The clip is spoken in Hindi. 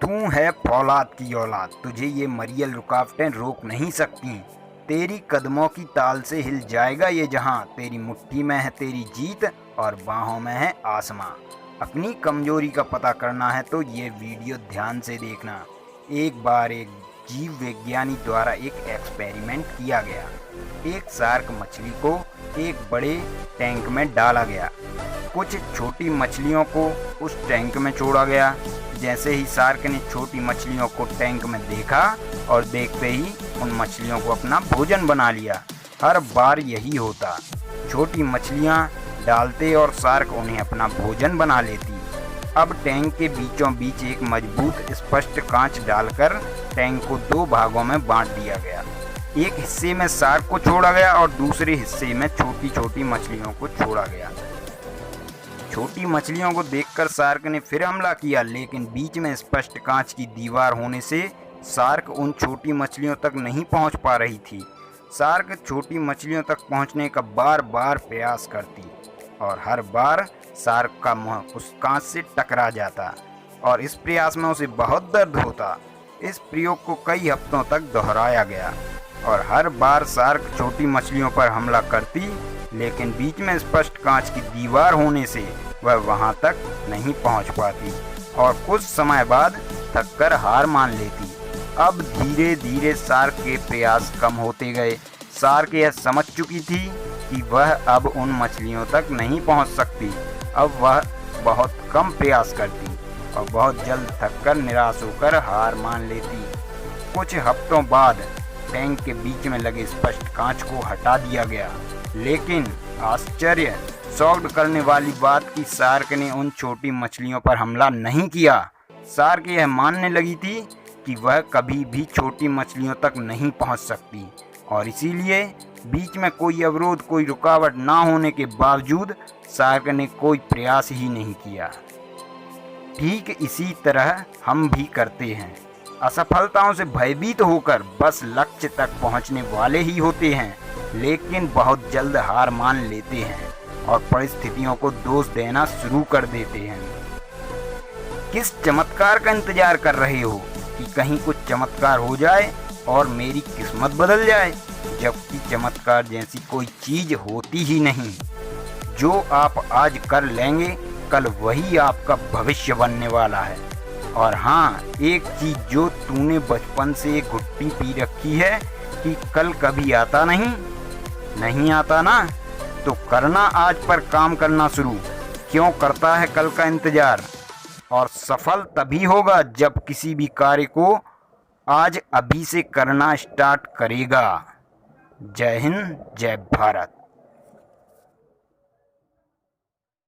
तू है फौलाद की औलाद, तुझे ये मरियल रुकावटें रोक नहीं सकती। तेरी कदमों की ताल से हिल जाएगा ये जहां। तेरी मुट्ठी में है तेरी जीत और बाहों में है आसमां। अपनी कमजोरी का पता करना है तो ये वीडियो ध्यान से देखना। एक बार एक जीव विज्ञानी द्वारा एक एक्सपेरिमेंट किया गया। एक शार्क मछली को एक बड़े टैंक में डाला गया। कुछ छोटी मछलियों को उस टैंक में छोड़ा गया। जैसे ही शार्क ने छोटी मछलियों को टैंक में देखा और देखते ही उन मछलियों को अपना भोजन बना लिया। हर बार यही होता, छोटी मछलियां डालते और शार्क उन्हें अपना भोजन बना लेती। अब टैंक के बीचों बीच एक मजबूत स्पष्ट कांच डालकर टैंक को दो भागों में बांट दिया गया। एक हिस्से में शार्क को छोड़ा गया और दूसरे हिस्से में छोटी छोटी मछलियों को छोड़ा गया। छोटी मछलियों को देखकर शार्क ने फिर हमला किया, लेकिन बीच में स्पष्ट कांच की दीवार होने से शार्क उन छोटी मछलियों तक नहीं पहुंच पा रही थी। शार्क छोटी मछलियों तक पहुंचने का बार बार प्रयास करती और हर बार शार्क का मुंह उस कांच से टकरा जाता और इस प्रयास में उसे बहुत दर्द होता। इस प्रयोग को कई हफ्तों तक दोहराया गया और हर बार शार्क छोटी मछलियों पर हमला करती, लेकिन बीच में स्पष्ट कांच की दीवार होने से वह वहां तक नहीं पहुंच पाती और कुछ समय बाद थककर हार मान लेती। अब धीरे धीरे शार्क के प्रयास कम होते गए। शार्क यह समझ चुकी थी कि वह अब उन मछलियों तक नहीं पहुंच सकती। अब वह बहुत कम प्रयास करती और बहुत जल्द थककर निराश होकर हार मान लेती। कुछ हफ्तों बाद टैंक के बीच में लगे स्पष्ट कांच को हटा दिया गया, लेकिन आश्चर्य शॉक्ड करने वाली बात कि शार्क ने उन छोटी मछलियों पर हमला नहीं किया। शार्क यह मानने लगी थी कि वह कभी भी छोटी मछलियों तक नहीं पहुंच सकती और इसीलिए बीच में कोई अवरोध, कोई रुकावट ना होने के बावजूद शार्क ने कोई प्रयास ही नहीं किया। ठीक इसी तरह हम भी करते हैं। असफलताओं से भयभीत होकर बस लक्ष्य तक पहुंचने वाले ही होते हैं, लेकिन बहुत जल्द हार मान लेते हैं और परिस्थितियों को दोष देना शुरू कर देते हैं। किस चमत्कार का इंतजार कर रहे हो कि कहीं कुछ चमत्कार हो जाए और मेरी किस्मत बदल जाए, जबकि चमत्कार जैसी कोई चीज होती ही नहीं। जो आप आज कर लेंगे कल वही आपका भविष्य बनने वाला है। और हाँ, एक चीज जो तूने बचपन से घुट्टी पी रखी है कि कल कभी आता नहीं आता ना, तो करना आज पर काम करना शुरू। क्यों करता है कल का इंतजार? और सफल तभी होगा जब किसी भी कार्य को आज अभी से करना स्टार्ट करेगा। जय हिंद, जय भारत।